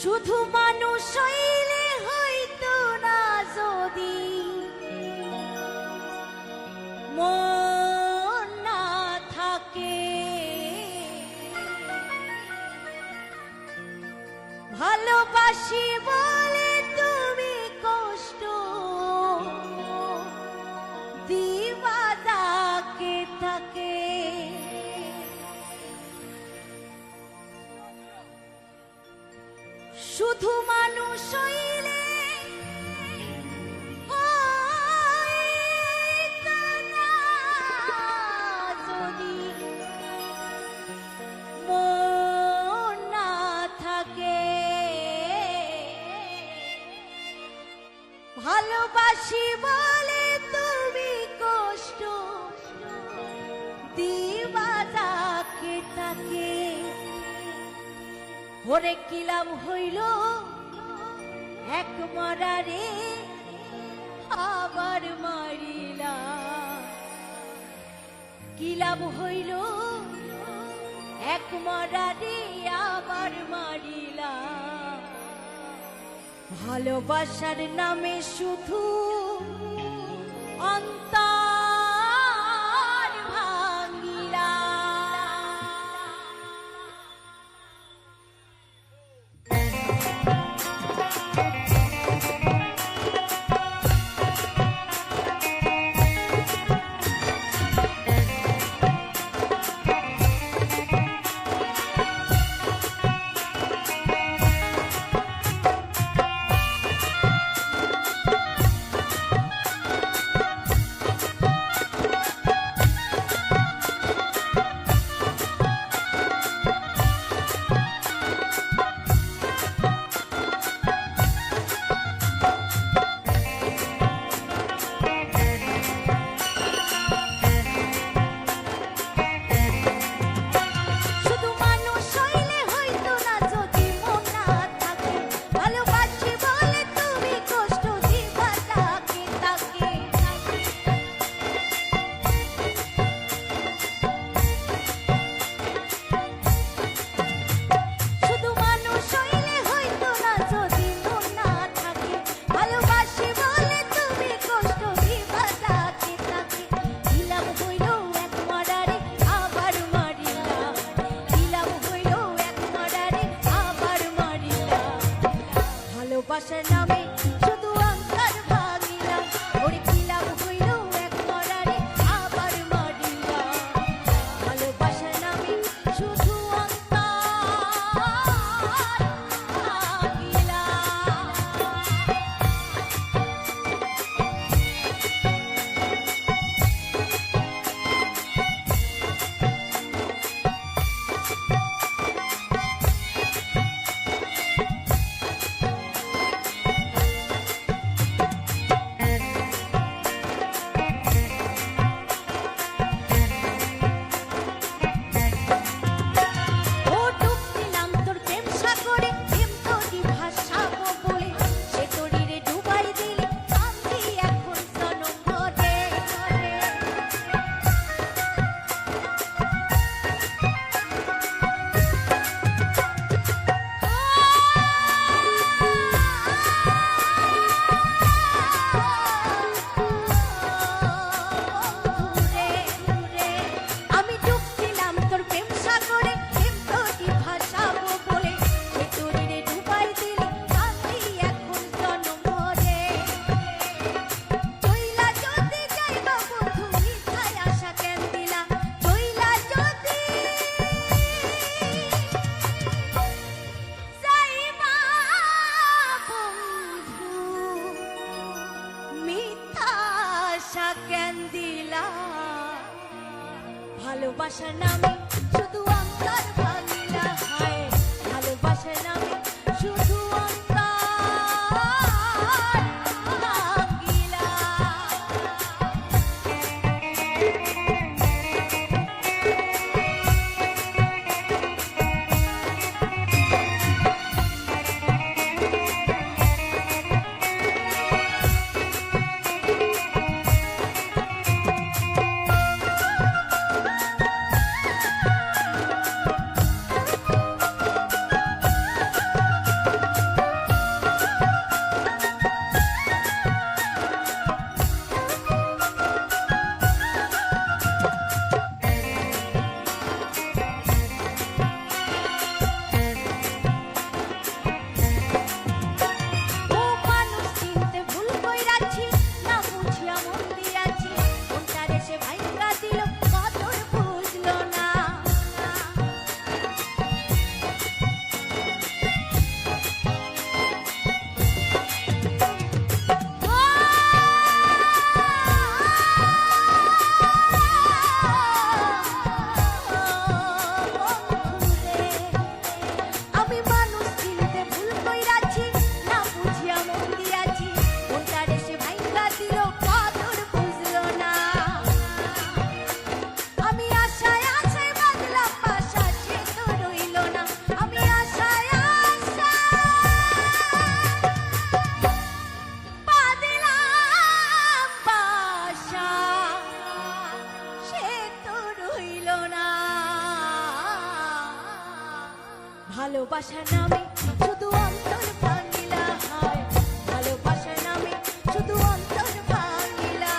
শুধু মানুষ হইলে হইতো না যদি মন না থাকে, ভালোবাসি বলে তুমি কষ্ট দিবা যাকে থাকে। শুধু মানুষ হইলে হইতো না যদি মন না থাকে, ভালোবাসি বলে তুমি কষ্ট দিবা যাকে থাকে। ওরে কি লাভ হইল এক মরারে আবার মারিলা, কি লাভ হইল এক মরারে আবার মারিলা। ভালোবাসার নামে শুধু অন্তর ভাঙিলা। ভালোবাসার নামে শুধু অন্তর ভাঙিলাম, ওরে কি লাভ হইল এক মরারে আবার মারিলাম। ভালোবাসার নামে শুধু অন্তর ভাঙিলাম। ভালোবাসার নামে শুধু অন্তর ভাঙিলা, হায় ভালোবাসার নামে শুধু অন্তর ভাঙিলা। ভালোবাসার নামে শুধু অন্তর ভাঙিলা হায় ভালোবাসার নামে শুধু অন্তর ভাঙিলা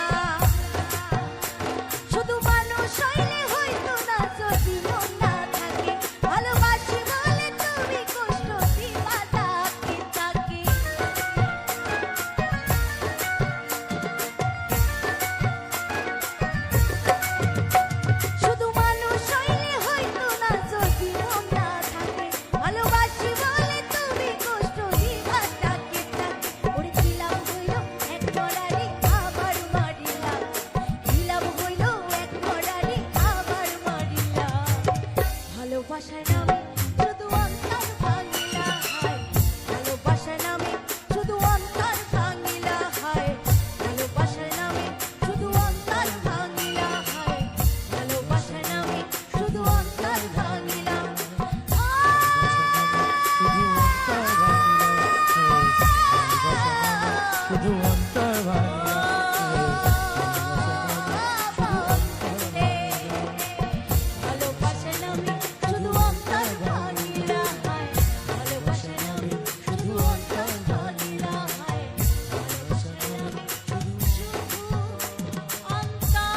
শুধু মানুষ হইলে হইতো না যদি মন না থাকে ভালোবাসি বলে তুমি কষ্ট দিবা তাকে তাকে শুধু মানুষ হইলে হইতো না যদি মন না থাকে ভালোবাসি বলে তুমি কষ্ট দিবা তাকে তাকে ওরে দিলাম হইল এক করারি আবার মারিলাম দিলাম হইল এক করারি আবার মারিলাম ভালোবাসার নামে শুধু অন্তর ভাঙিলা হায় ভালোবাসার নামে শুধু অন্তর ভাঙিলা হায় ভালোবাসার নামে শুধু অন্তর ভাঙিলা হায় ভালোবাসার নামে শুধু অন্তর ভাঙিলা শুধু অন্তর ভালোবাসার নামে শুধু অন্তর ভাঙিলা হায় ভালোবাসার নামে শুধু অন্তর ভাঙিলা হায় ভালোবাসার নামে শুধু অন্তর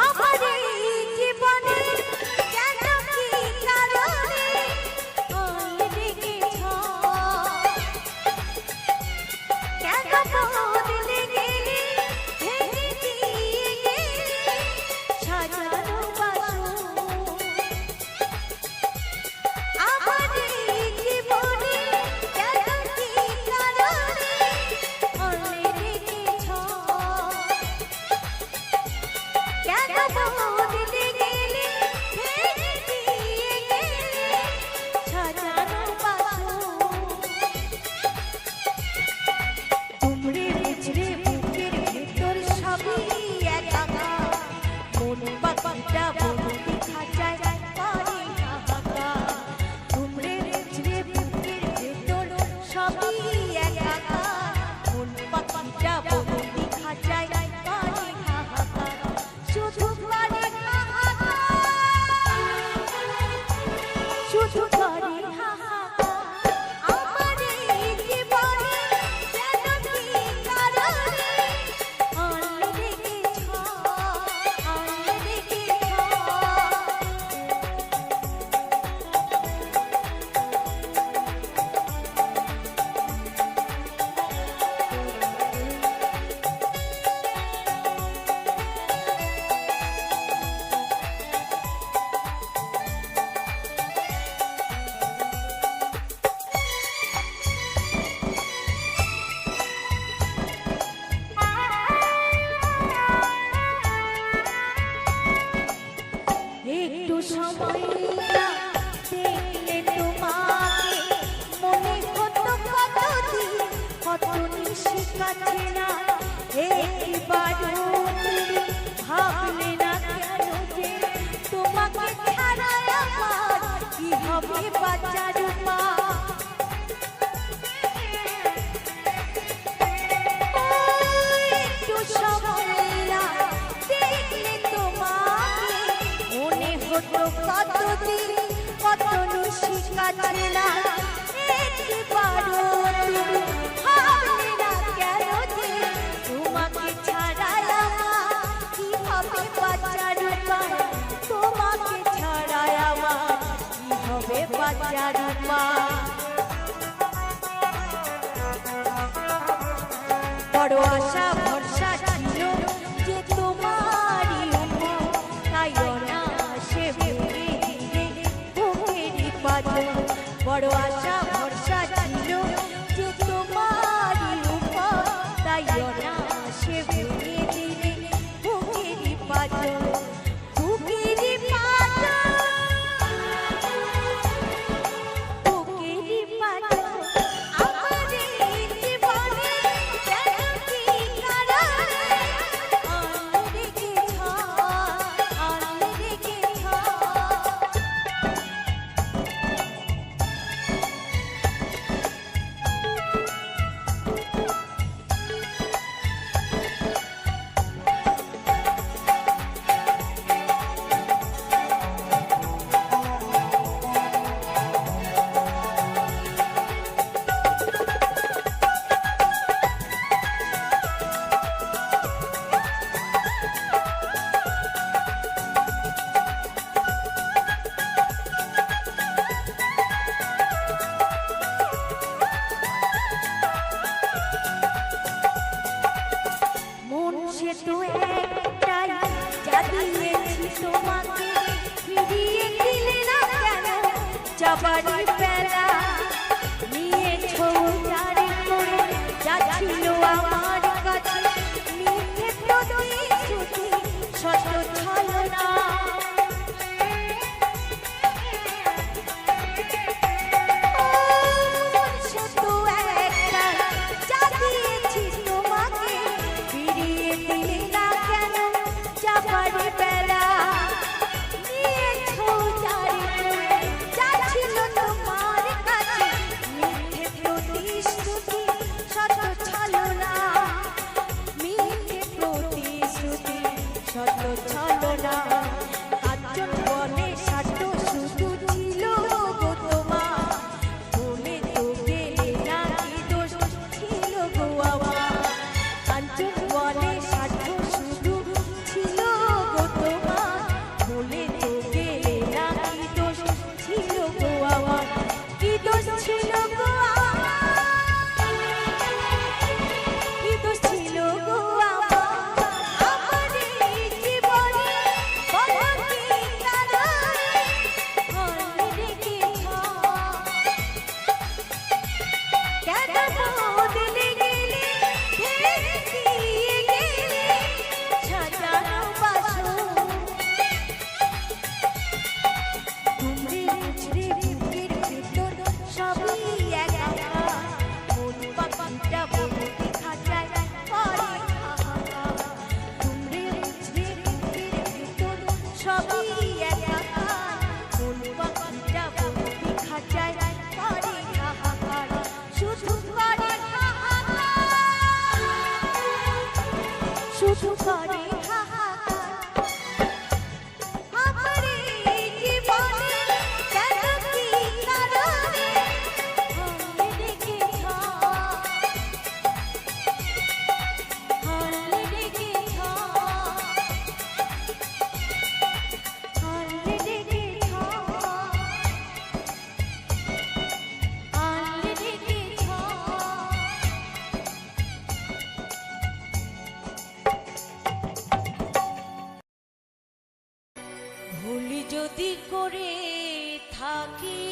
আমার এই জীবনে কেন কি কারণে লেগেছ কেন বদলে গেলি ভেঙে দিয়ে গেলি সাজানো বাসন আমার এই জীবনে কেন কি কারণে লেগেছ কেন বদলে গেলি ভেঙে দিয়ে গেলি সাজানো বাসন তোমরে বুঝরে বুকের ভেতর সবই একাকার মন পাখিটা বলতে খাঁচায় পারে হাহাকার তোমরে বুঝরে বুকের ভেতর সবই একাকার মন পাখিটা বলতে খাঁচায় পারে হাহাকার শুধু পারে শুধু করে হাহাকার আমার এই জীবনে কেন কি কারণে লেগেছ একটু সময় না দেখলে তোমাকে মনে হতো কতদিন কত নিশি কাটে না একবারও তুমি ভাবলে না কেন যে তোমাকে ছাড়া আমার কি হবে বাঁচার উপায় একটু সময় না দেখলে তোমাকে মনে হতো কতদিন কত নিশি কাটে না একবারও তুমি ভাবলে না কেন যে তোমাকে ছাড়া আমার কি হবে বাঁচার উপায় তোমাকে ছাড়া আমার কি হবে বাঁচার উপায় বড় আশা ভরসা ছিল যে তোমারই উপর তাই অনায়াসে ভেঙে দিলে বুকের বাজো বড় আশা ভরসা ছিল যে তোমারই উপর তাই অনায়াসে ভেঙে দিলে বুকেরই বাজো বুকেরই বাজো বুকেরই বাজো আমার এই জীবনে কেন কি কারণে আনলে রেখে আনলে রেখে মন সে তো একটাই যা দিয়েছি তোমাকে ফিরিয়ে দিলে না কেন যাবারই বেলা নিয়েছো উজাড় করে যা ছিল আমার কাছে মিথ্যে প্রতিশ্রুতি সত্য ছলনা মন সে তো একটাই যা দিয়েছি তোমাকে ফিরিয়ে দিলে না কেন যাবারই বেলা নিয়েছো উজাড় করে যা ছিল তোমার কাছে মিথ্যে প্রতিশ্রুতি সত্য ছলনা মিথ্যে প্রতিশ্রুতি সত্য ছলনা কাঞ্চন বনে সাধ্য শুধু ছিল গো তোমার বনে তো গেলে না কি দোষ ছিল গো আমার কাঞ্চন বনে সাধ্য শুধু ছিল গো তোমার বনে তো গেলে না কি দোষ ছিল গো আমার কি দোষ ছিল গো কি দোষ ছিল গো আমার এই জীবনে বলো কি কারণে আনলে রেখে কেন বদলে গেলে ভেঙে দিয়ে গেলে সাজানো বাসন ঘুমরে মুছরে বুকের ভেতর সবই একা মন পাখিটা বলতে খাঁচায় পরে হাহাকার ঘুমরে মুছরে বুকের ভেতর সবই একা মন পাখিটা বলতে খাঁচায় পরে হাহাকার শুধু করে হাহাকার শুধু করে হাহাকার আমার এই জীবনে কেন কি কারণে আনলে রেখে আনলে রেখে আনলে রেখে আনলে রেখে ভুল যদি করে থাকি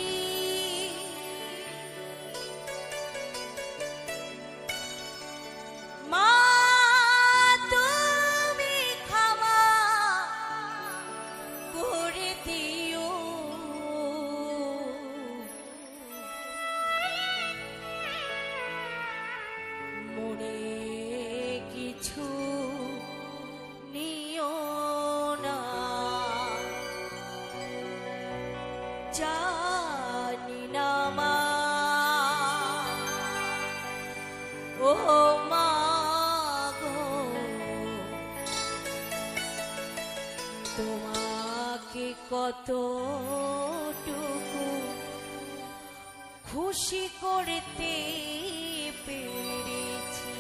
মা তুমি ক্ষমা করে দিও মনে কিছু নিও না জানি না মা ও মা গো তোমাকে কতটুকু খুশি করতে পেরেছি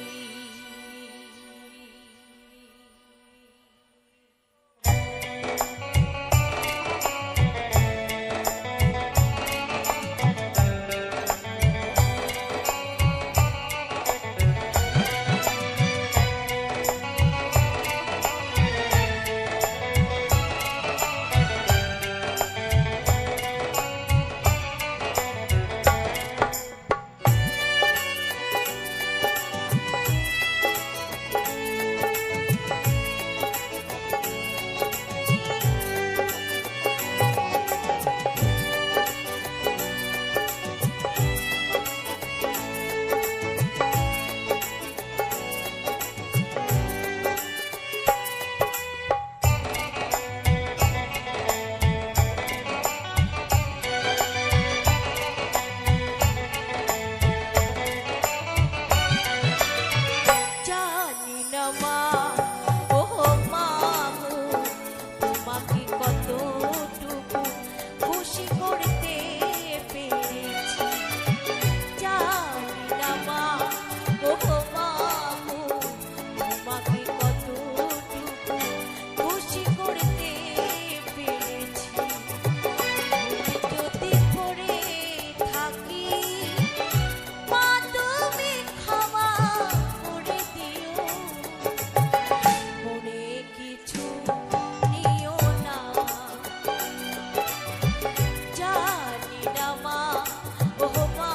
ও মা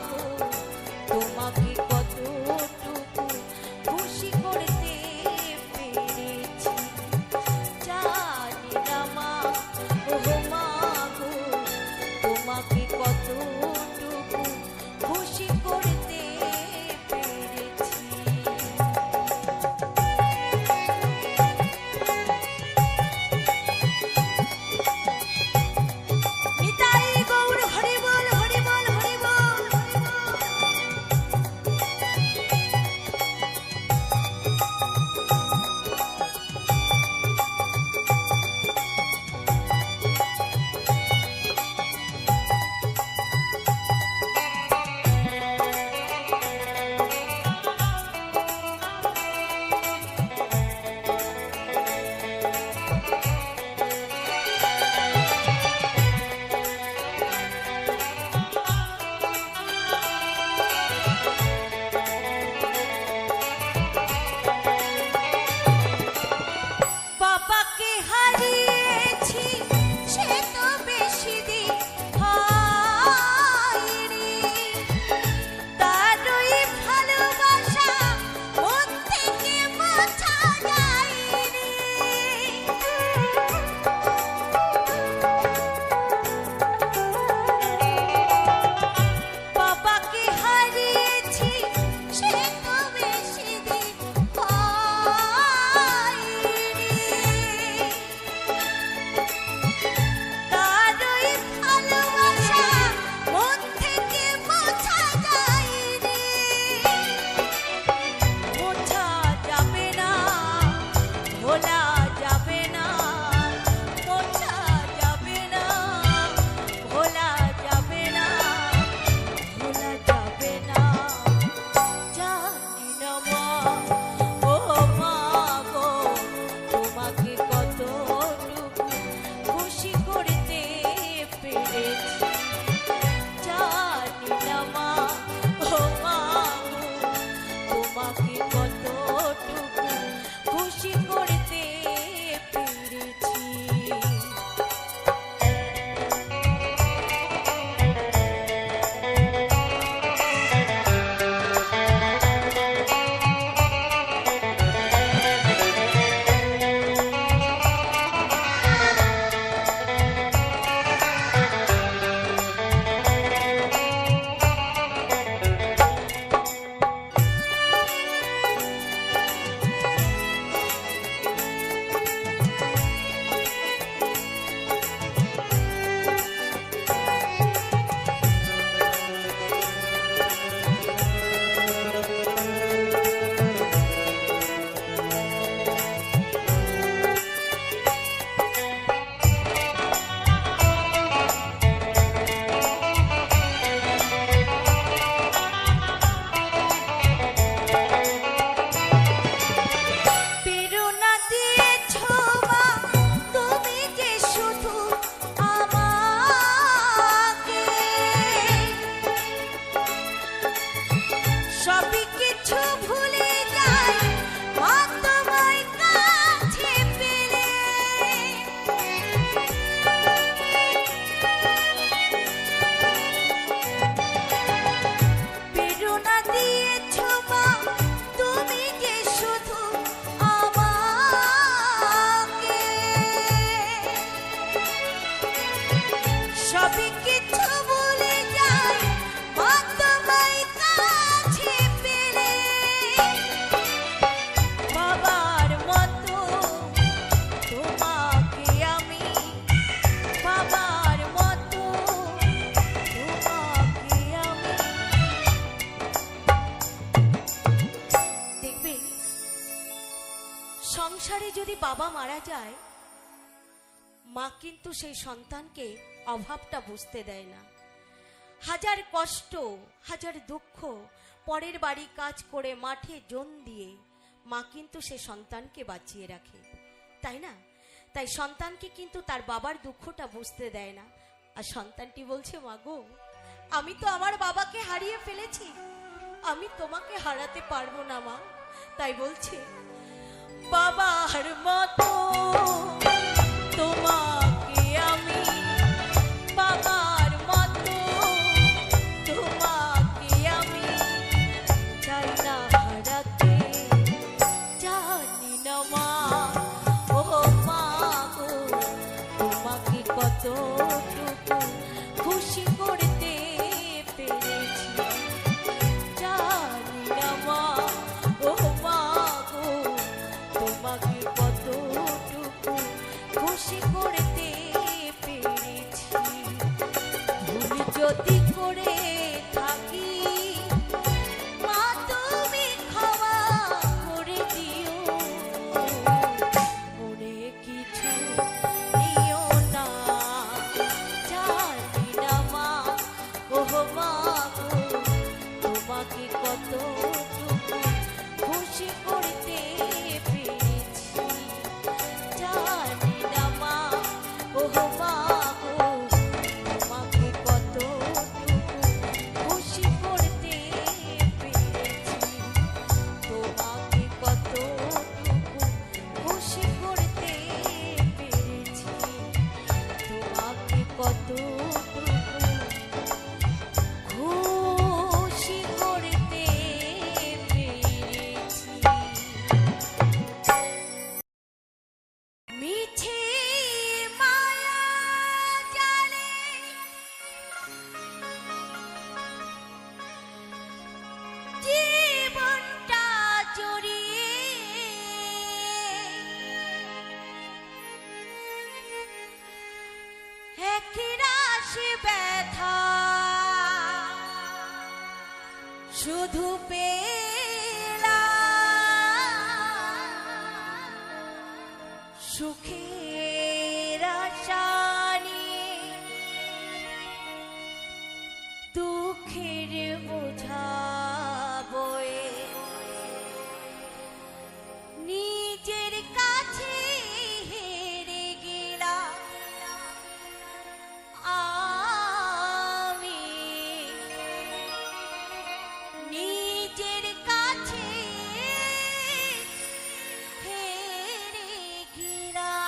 গো তোমাকে কতটুকু খুশি করতে পেরেছি জানি না মা ও মা গো তোমাকে কতটুকু খুশি করতে পেরেছি। নিতাই গৌর হরি বল হরি বল হরি বল। বাবাকে হারিয়েছি সে তো বেশি দিন হয়নি তারই ভালোবাসা মন থেকে মোছা যায়নি বাবাকে হারিয়েছি সে তো বেশি দিন হয়নি তারই ভালোবাসা মন থেকে মোছা যায়নি মোছা যাবে না ভোলা যাবে না মোছা যাবে না ভোলা যাবে না ভোলা যাবে না জানি না মা ও মা গো তোমাকে কতটুকু খুশি করতে পেরেছি জানি না মা ও মা গো তোমাকে কতটুকু খুশি করতে পেরেছি। প্রেরণা দিয়েছো মা তুমি যে শুধু আমাকে সবই কিছু ভুলে যাই মা তোমায় কাছে পেলে প্রেরণা দিয়েছো মা তুমি যে শুধু আমাকে সবই কিছু ভুলে যাই মা তোমায় কাছে পেলে বাবার মতো তোমাকে আমি বাবার মতো তোমাকে আমি দেখবে সংসারে যদি বাবা মারা যায় মা কিন্তু সেই সন্তানকে অভাবটা বুঝতে দেয় না হাজার কষ্ট হাজার দুঃখ পরের বাড়ি কাজ করে মাঠে জন দিয়ে মা কিন্তু সে সন্তানকে বাঁচিয়ে রাখে তাই না তাই সন্তানকে কিন্তু তার বাবার দুঃখটা বুঝতে দেয় না আর সন্তানটি বলছে মা গো আমি তো আমার বাবাকে হারিয়ে ফেলেছি আমি তোমাকে হারাতে পারবো না মা তাই বলছে বাবার মতো তোমাকে আমি বাবার মতো মা গো, তোমাকে কতটুকু খুশি করতে পেরেছি জানি না মা, ও মা গো, তোমাকে কতটুকু খুশি করতে পেরেছি, তোমাকে কতটুকু খুশি করতে পেরেছি, তোমাকে কতটুকু খুশি করতে পেরেছি। মিছে মায়া জালে জীবনটা জড়িয়ে একরাশি ব্যথা শুধু পেলাম সুখের আশা নিয়ে, দুঃখের বোঝা বয়ে নিজের কাছে হেরে গেলাম আমি, নিজের কাছে হেরে গেলাম।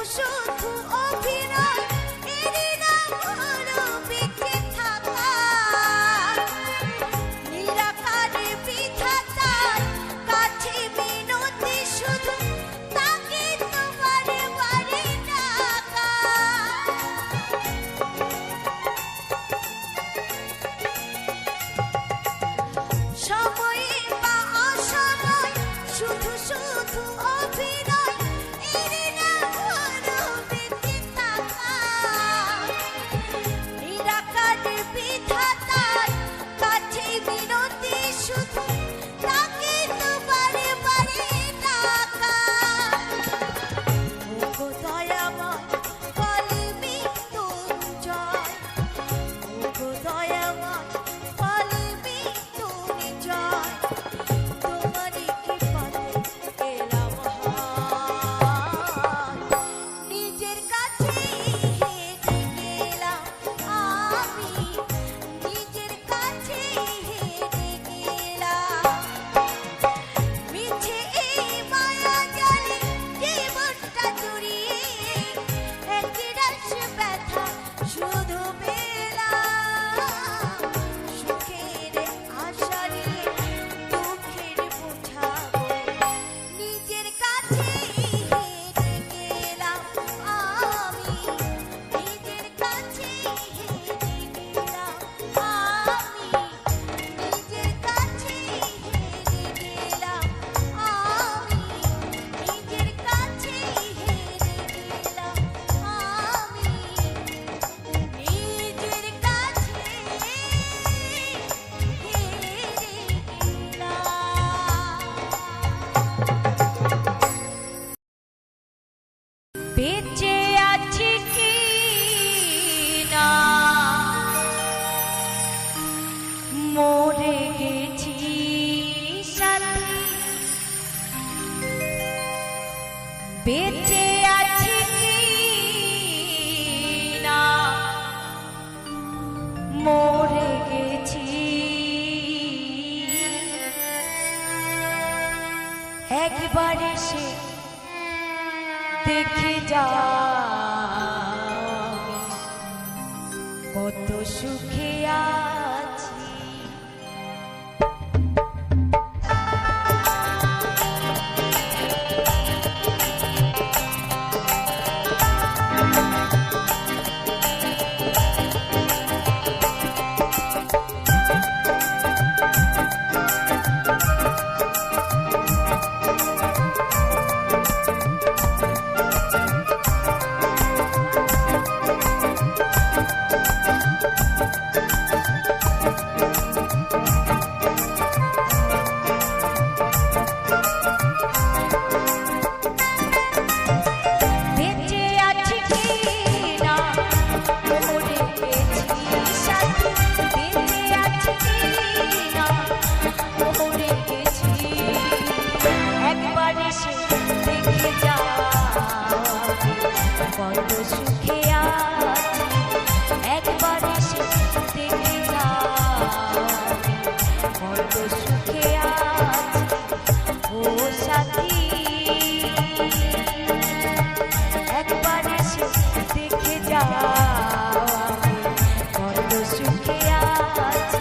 শুধু অভিনয় এরই নাম হলো বেঁচে থাকা নিরাকারে বিধাতার কাছে মিনতি শুধু তাকে তোমারে বারে ডাকা সময়ে বা অসময় শুধু শুধু অভিনয় এরই নাম হলো বেঁচে থাকা নিরাকারে বিধাতার কাছে মিনতি শুধু তাকে তোমারে বারে ডাকা ওগো দয়াময় কলমি তুঞ্জয় ওগো দয়াময় কলমি তুঞ্জয় তোমারই কৃপাতে এলাম হায় নিজের কাছে হেরে গেলাম আমি নিজের কাছে হেরে গেলাম মিছে এই মায়া জালে জীবনটা জুড়িয়ে একরাশ ব্যথা শুধু পেলাম সুখের আশা নিয়ে দুঃখের বোঝাবো নিজের কাছে হেরে গেলাম আমি নিজের কাছে হেরে গেলাম আমি নিজের কাছে হেরে গেলাম আমি নিজের কাছে হেরে গেলাম আমি নিজের কাছে বেঁচে আছি কি না মরে গেছি সাথী বেঁচে আছি কি না মরে গেছি একবার এসে দেখে যাও কত সুখে আছি বেঁচে আছি কি না মরে গেছি সাথী বেঁচে আছি কি না মরে গেছি একবার এসে দেখে যাও কত সুখে আছি একবার এসে দেখে যাও কত সুখে আছি ও সাথী একবার এসে দেখে যাও কত সুখে আছি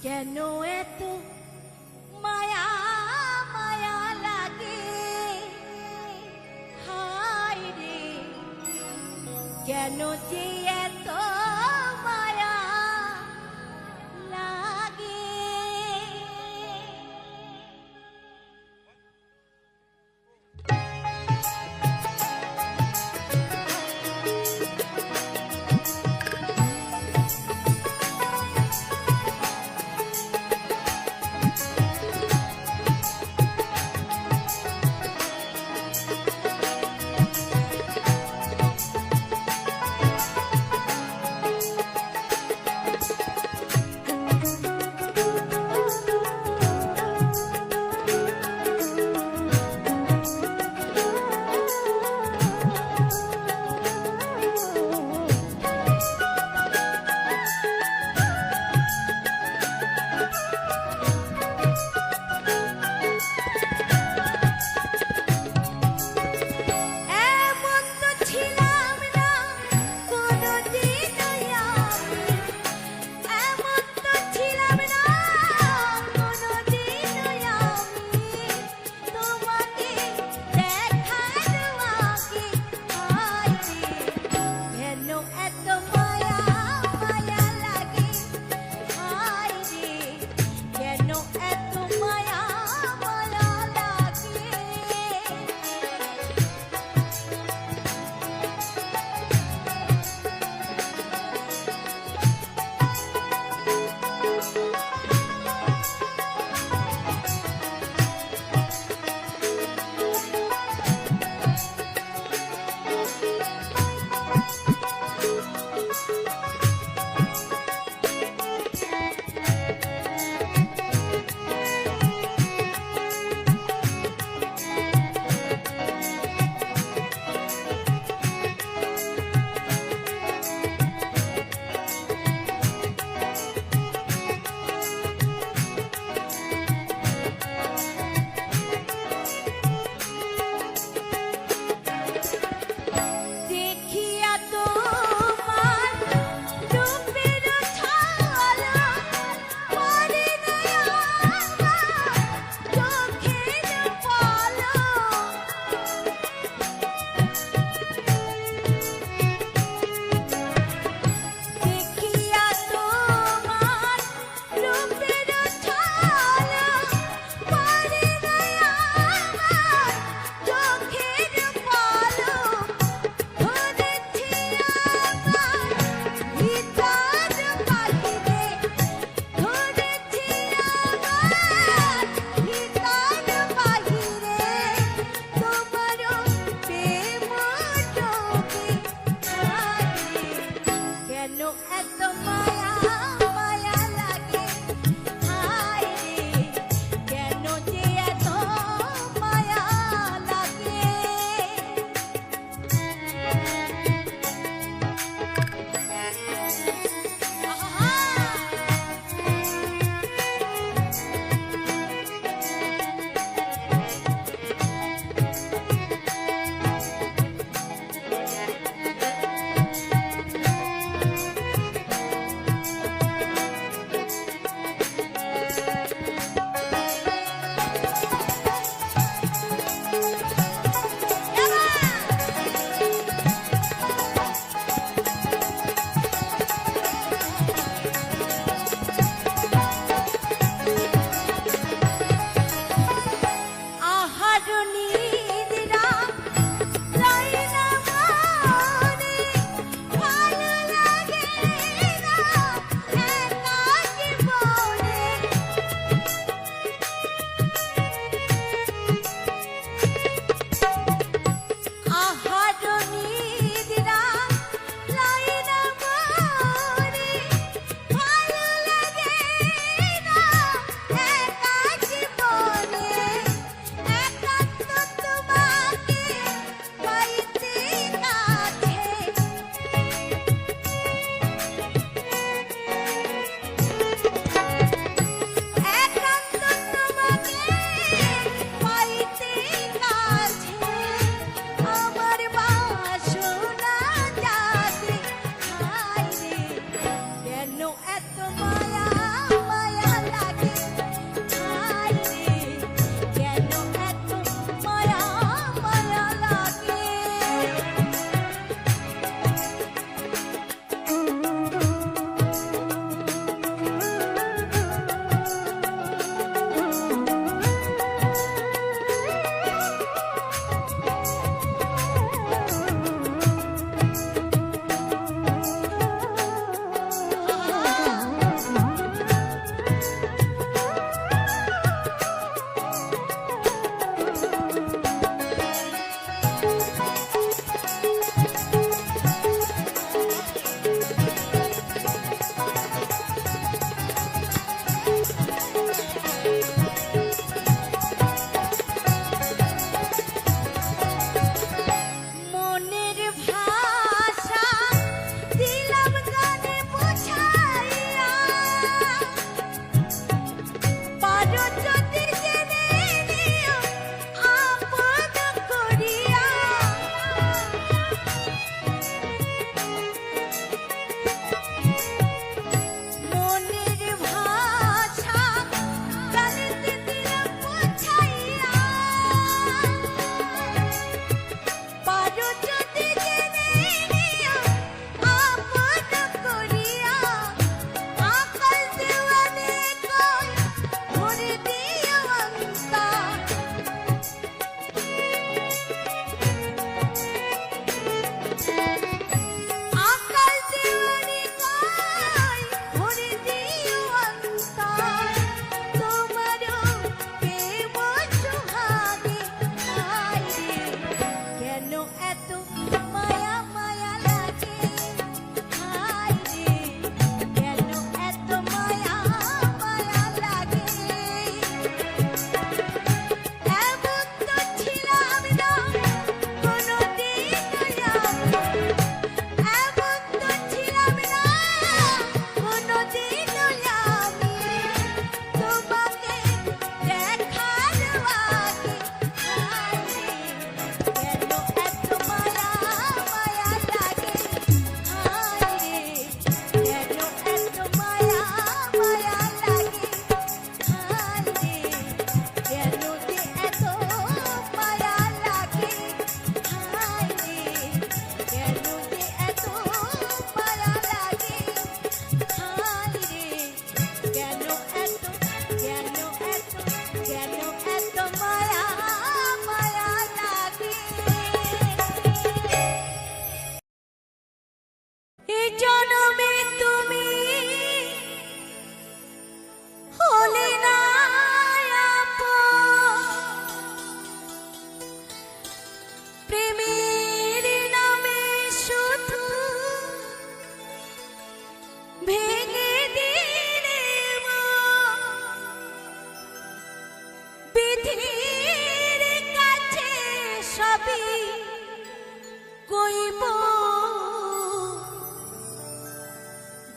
কেন এত মায়া মায়া লাগে হায় রে কেন যে এত মায়া লাগে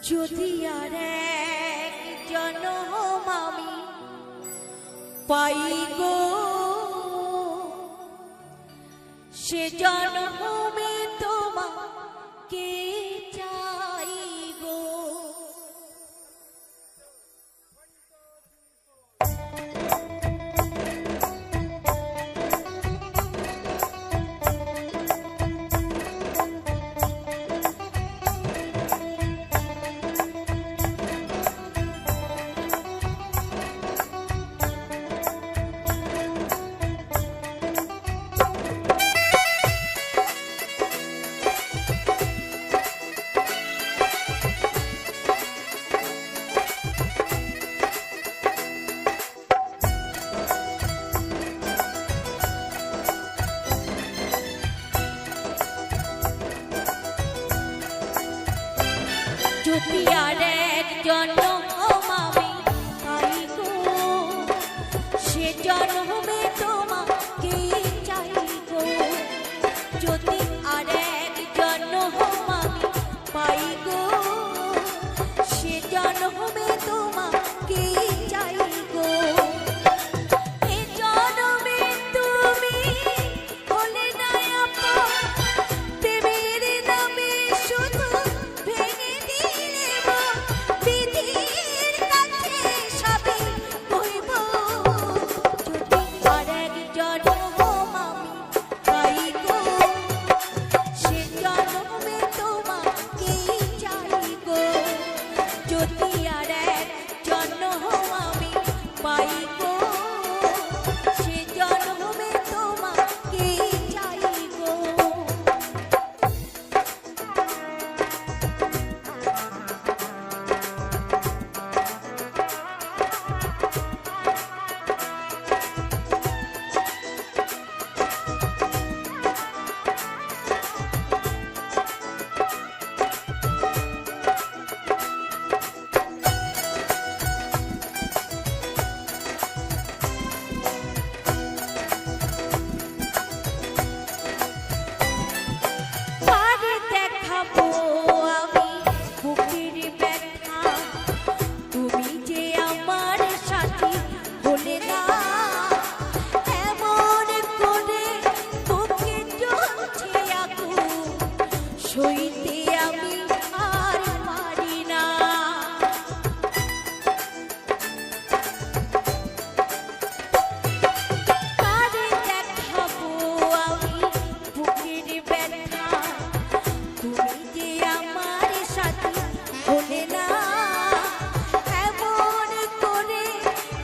যদি আর এক জনম আমি পাই গো, সে জনমে তোমাকে চাই গো। যদি আর এক জনম আমি পাই গো, সে জনমে তোমাকে চাই গো। যদি আর এক জনম আমি পাই গো, সে জনমে তোমাকে চাই গো। এ জনমে তুমি হলে না আপন, প্রেমের নামে শুধু ভেঙে দিলে মন। বিধির কাছে সবই কইব, যদি আর এক জনম আমি পাই গো, সে জনমে তোমাকে চাই গো। যদি আর এক জনম আমি পাই গো, সে জনমে তোমাকে চাই গো। পারে দেখাবো আমি বুকের ব্যথা, তুমি যে আমার সাথী হলে না। এমন করে বুকে জ্বলছে আগুন, সইতে আমি আর পারি না। পারে দেখাবো আমি বুকের ব্যথা, তুমি যে আমার সাথী হলে না। এমন করে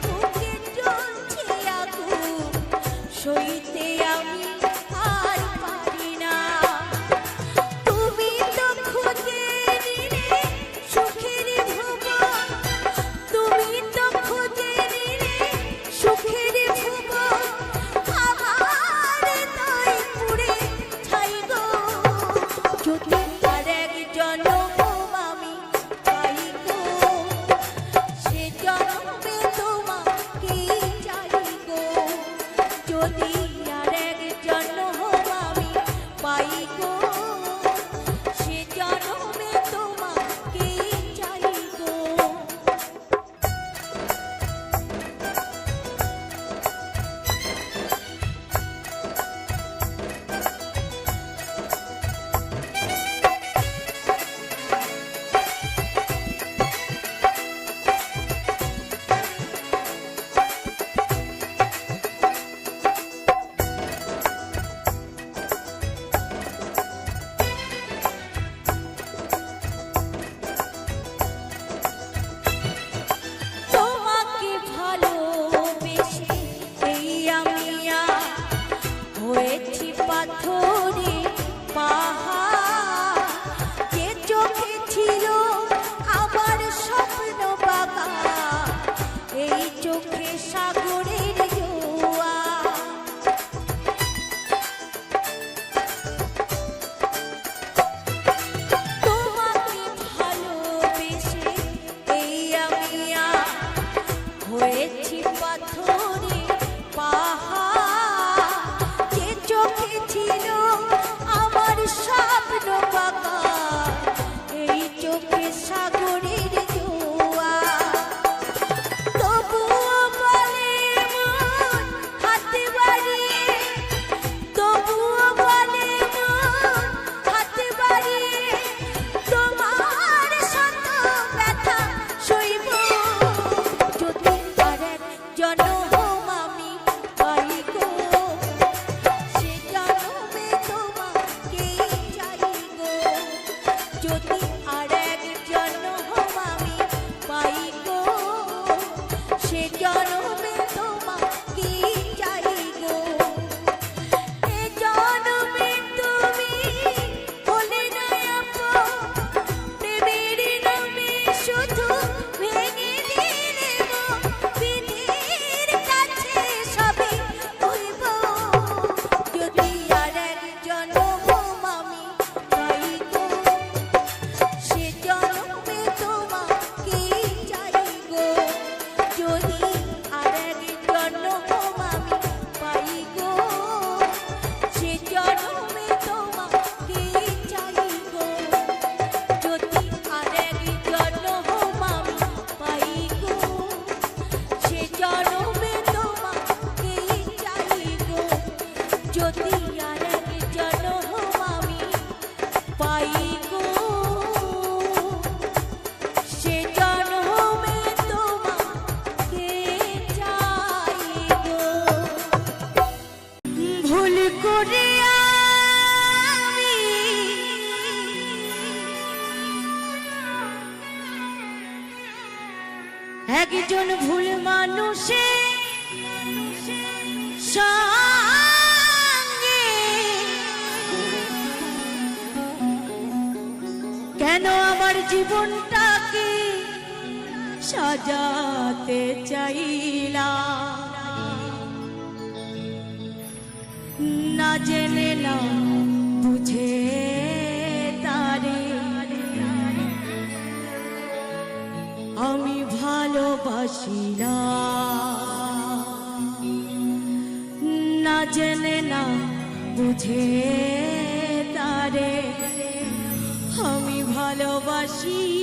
বুকে জ্বলছে আগুন, সইতে আমি আর পারি না। তুমি তো খুঁজে নিলে সুখের ভুবন, তুমি তো খুঁজে নিলে সুখের ভুবন। আমার তাই পুড়ে ছাই গো, যদি আর এক জনম আমি পাই গো, সে জনমে তোমাকে চাই গো। যদি আর এক জনম আমি পাই গো, সে জনমে তোমাকে চাই গো। তোমাকে ভালোবেসে এই আমি হয়েছি পাথরে পাহাড়। যে চোখে ছিল আমার স্বপ্ন বাগান, এই চোখে সাগরের জোয়ার। তোমাকে ভালোবেসে এই আমি হয়েছি পাথরে পাহাড়। যে চোখে ছিল আমার স্বপ্ন বাগান, এই চোখে চোখে সাগরের জোয়ার, তবুও বলে মন হাতে বাড়িয়ে, তবুও বলে মন হাতে বাড়িয়ে, তোমার শত ব্যথা সইব যদি আরেক জনম আমি পাই গো, সে জনমে তোমাকেই চাই গো, যদি আরেক জনম আমি পাই গো, সে জনমে তোমাকেই চাই গো। এ জনমে তুমি হলে না আপন, প্রেমের নামে শুধু ভেঙে দিলে মন, বিধির কাছে সবই হইব যদি আরেক জনম আমি পাই গো, সে জনমে তোমাকেই চাই গো, যদি আরেক জনম আমি পাই গো, সে জনমে তোমাকেই চাই গো, যদি আরেক জনম আমি পাই গো, সে জনমে তোমাকেই চাই গো, যদি আরেক জনম আমি পাই গো, সে জনমে তোমাকে চাই গো। ভুল করে আমি একজন ভুল মানুষের সঙ্গে কেন আমার জীবনটাকে সাজাতে চাইলাম, না জেনে না বুঝে তারে আমি ভালোবাসিলাম, না জেনে না বুঝে তারে আমি ভালোবাসিলাম।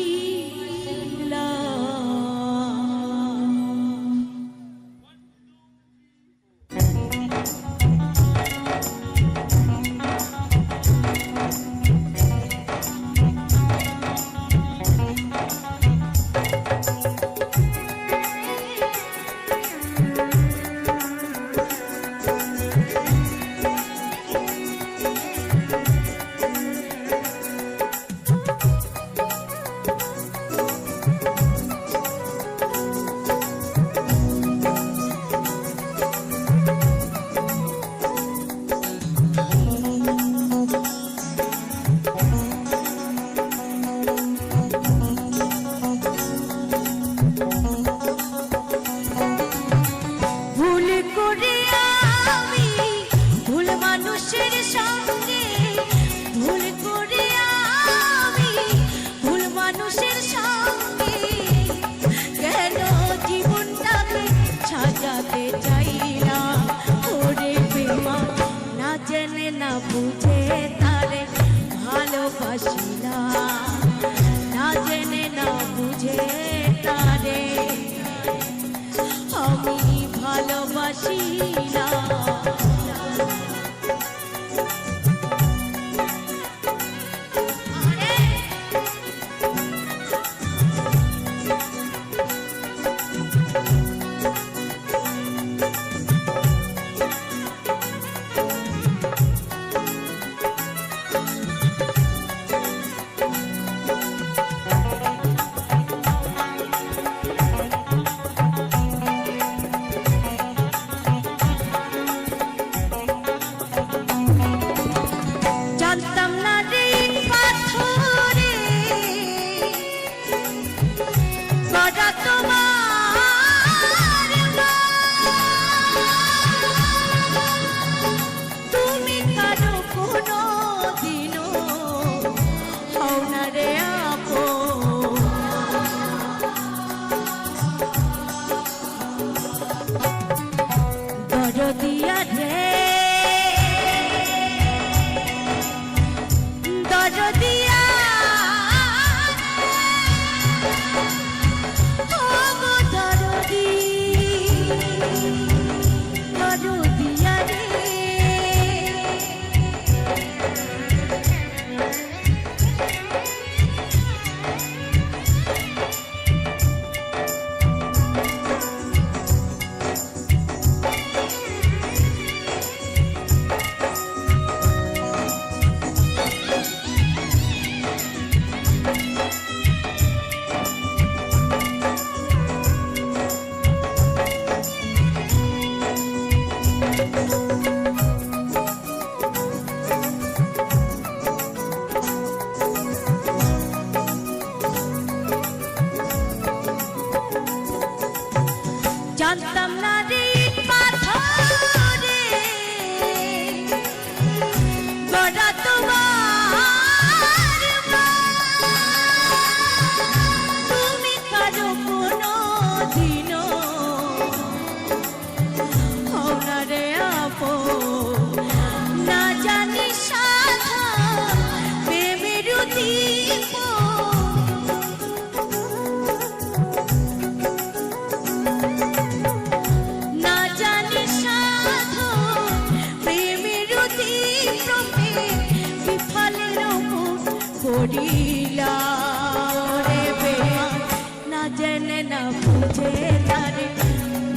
বুঝে তারে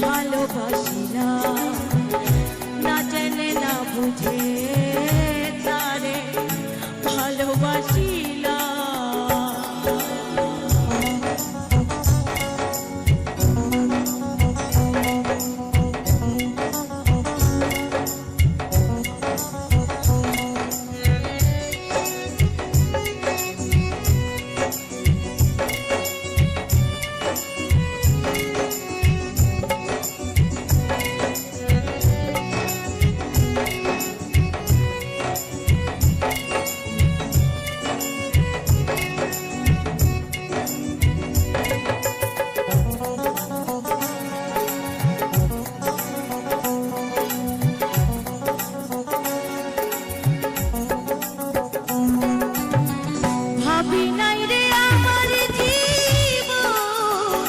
ভালোবাসিলাম, না জেনে না বুঝে তারে ভালোবাসিলাম। ভাবি নাই রে আমার জীবন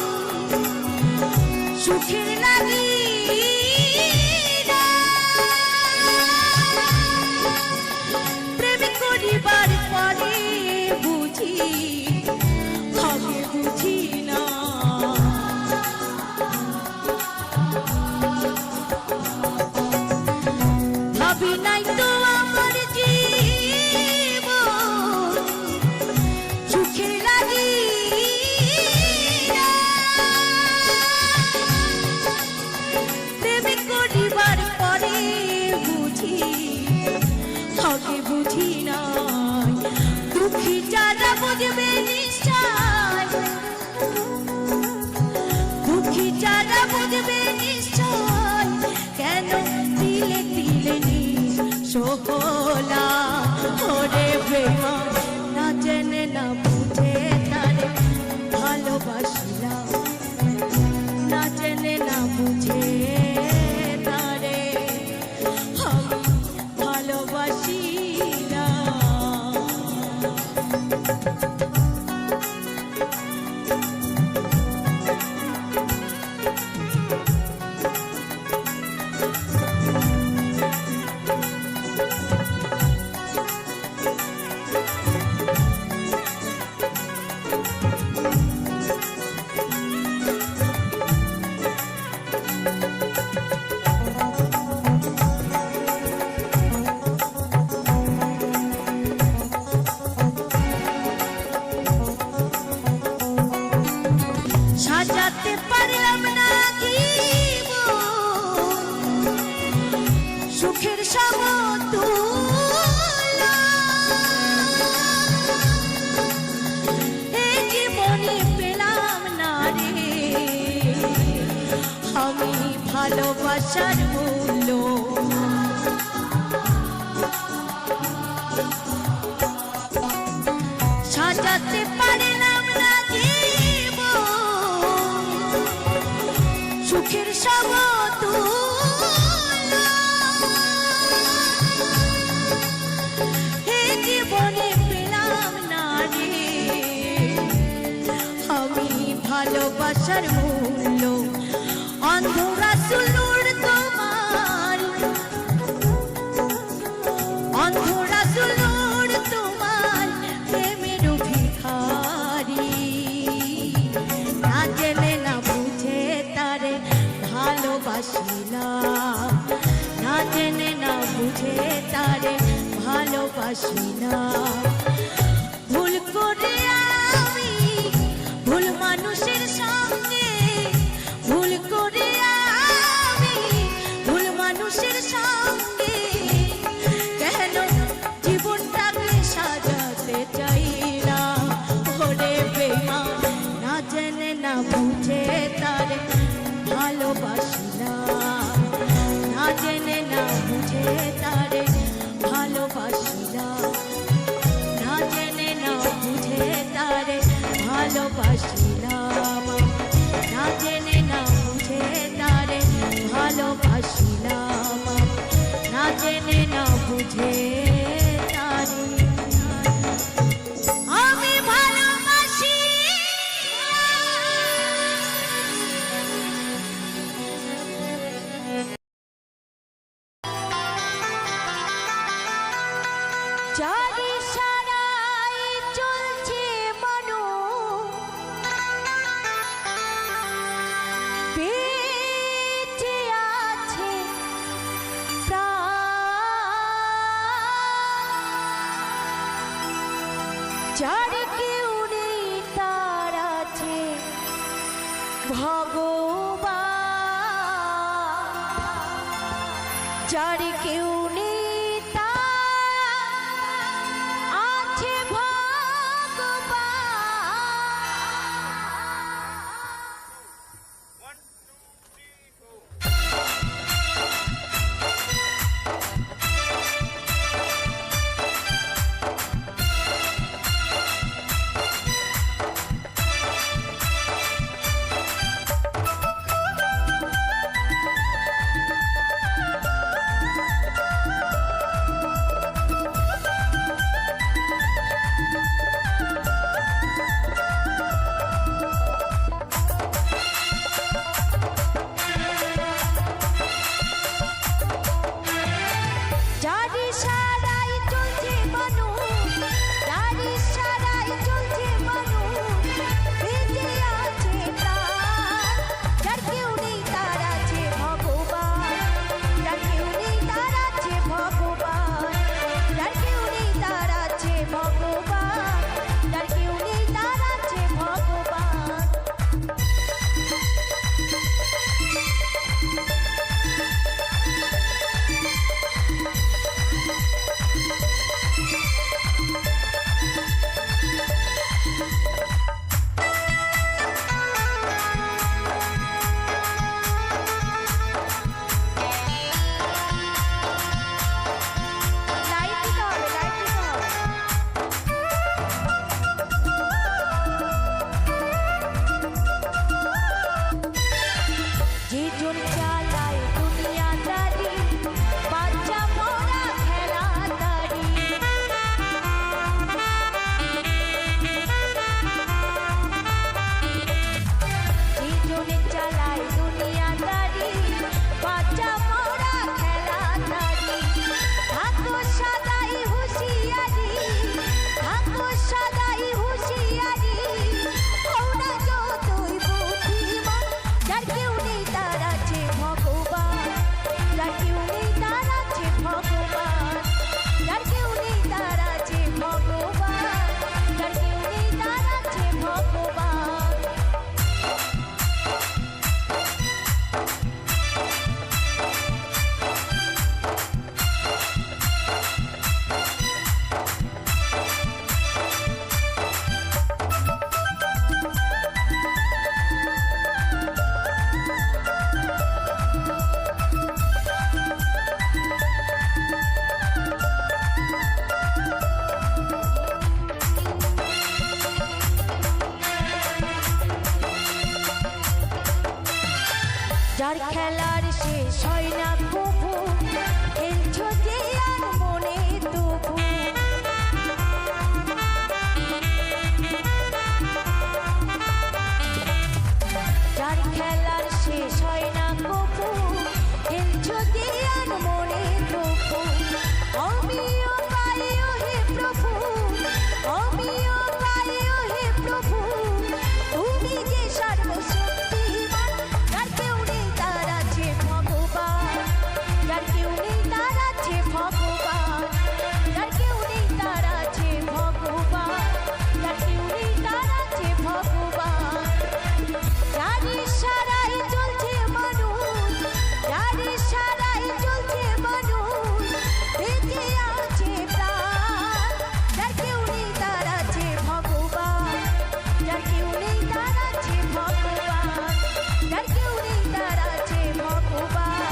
সুখের লাগি, প্রেম করিবার পরে বুঝি ভাবে বুঝি না। ভাবি নাই তো আমার জীবন সুখের লাগি, প্রেম করিবার পরে বুঝি ভাবে বুঝি নাই। দুঃখী যারা বুঝবে নিশ্চয়, দুঃখী যারা বুঝবে নিশ্চয়, কেন তিলে তিলে নিঃসোহলা ওরে বেমান, না জেনে না বুঝে তারে ভালোবাসিলাম, না জেনে না বুঝে তারে আমি ভালোবাসিলাম। সাজাতে পারলাম না জীবন সুখের সমতুল্য, এই জীবনে পেলাম না রে আমি ভালোবাসার মূল্য। সাজাতে পারলাম না সুখের সমতুল্য, হে জীবনে পেলাম না রে আমি ভালোবাসার মূল্য। অন্ধ রাসূল নূর তোমার, অন্ধ রাসূল নূর তোমার প্রেমের ভিখারি, না জেনে না বুঝে তারে ভালোবাসিলাম, না জেনে না বুঝে তারে ভালোবাসিলাম। ভুল করে আমি ভুল মানুষের সঙ্গে, ভুল করে আমি ভুল মানুষের সঙ্গে, কেন জীবনটাকে সাজাতে চাইলাম ওরে বেমান, না জেনে না বুঝে তারে ভালোবাসিলাম, না জেনে না বুঝে তারে ভালোবাসিলাম, না জেনে না বুঝে তারে ভালোবাসিলাম, না জেনে না বুঝে তারে ভালোবাসিলাম, না জেনে না বুঝে তারে আমি ভালোবাসি। চারি সারাই চলছে মানুষ ভগবান যার কেউ নেই তার আছে ভগবান। যার খেলার শেষ হয় না কবু খেলছো যে আর মনে তবু যার খেলার শেষ হয় না কবু খেলছো যে আর মনে তবু আমিও পাইও হে প্রভু আমিও পাইও হে প্রভু তুমি যে সর্বশক্তিমান যার কেউ নেই তার আছে ভগবান যার কেউ নেই তার আছে ভগবান যার কেউ নেই তার আছে ভগবান যার কেউ নেই তার আছে ভগবান যার ইশারায় চলছে মানুষ যার ইশারায় চলছে মানুষ বেঁচে আছে প্রাণ যার কেউ নেই তার আছে ভগবান যার কেউ নেই তার আছে ভগবান যার কেউ নেই তার আছে ভগবান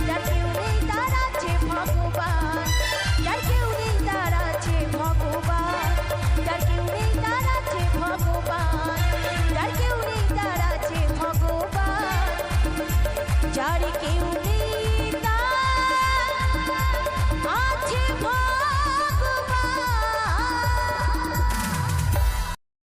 যার কেউ নেই তার আছে ভগবান যার কেউ নেই তার আছে ভগবান যার কেউ নেই তার আছে ভগবান যার কেউ নেই তার আছে ভগবান যার